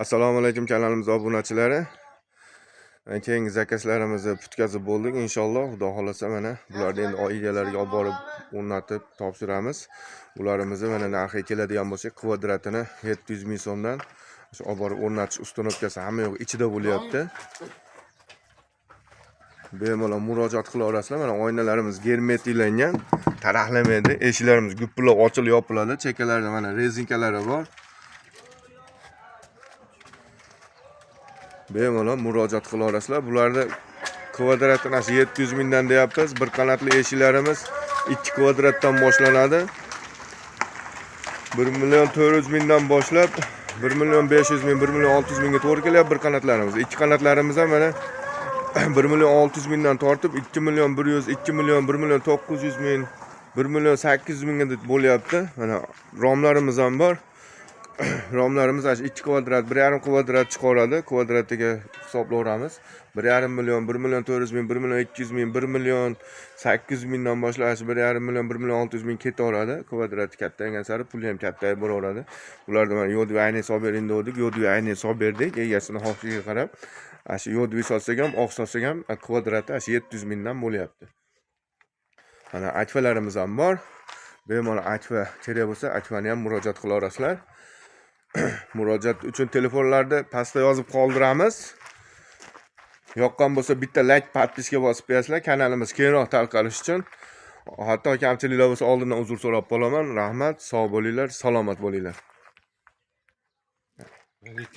Assalomu alaykum kanalimiz obunachilari. Keyingi zakazlarimizni putkazib bo'ldik. Inshaalloh, Xudo xolasa mana bularni endi oilalarga olib borib o'rnatib topshiramiz. Ularimizni mana narxi keladigan bo'lsa, kvadratini 700 ming so'mdan shu olib borib o'rnatish ustunovkasi hamma yo'q ichida bo'lyapti. Bemalol murojaat qilaverasizlar. Mana oynalarimiz germetiklangan, taraqlamaydi. Eshiklarimiz gupillab ochilib yopiladi. Chekalarida mana rezinkalari bor. Bemalol murojaat qilaverasizlar. Bularni kvadratini 700 mingdan deyapmiz. Bir qanotli eshiklarimiz 2 kvadratdan boshlanadi. 1 million 400 mingdan boshlab 1 million 500 ming, 1 million 600 mingga to'g'ri kelyapti bir qanotlarimiz. Ikki qanotlarimiz ham mana 1 million 600 mingdan tortib 2 million 100, 2 million 1 million 900 ming, 1 million 800 mingga bo'lyapti. Mana romlarimiz ham bor. Romlarimiz 2 kvadrat, 1,5 kvadrat chiqaradi. Kvadratiga hisoblayveramiz. 1,5 million, 1 million 400 ming, 1 million 200 ming, 1 million 800 mingdan boshlab 1,5 million, 1 million 600 ming ketaveradi. Kvadrati kattaygan sari puli ham kattayib boraveradi. Bularda mana yodviy ayni hisob bering dedik. Yodviy ayni hisob berdik. Egasini xohishiga qarab, shu yodviy sotsak ham, oq sotsak ham kvadrati 700 mingdan bo'lyapti. Mana akfalarimiz ham bor. Bemalol akfa kerak bo'lsa, akfani ham murojaat qilaverasizlar. Murojaat uchun telefonlarda pastda yozib qoldiramiz. Yoqqan bo'lsa bitta like, podpiska bosib qo'yasizlar. Kanalimiz kengroq tarqalishi uchun. Hatto kamchiliklar bo'lsa oldindan uzr so'rab qolaman. Rahmat, sog' bo'linglar, salomat bo'linglar.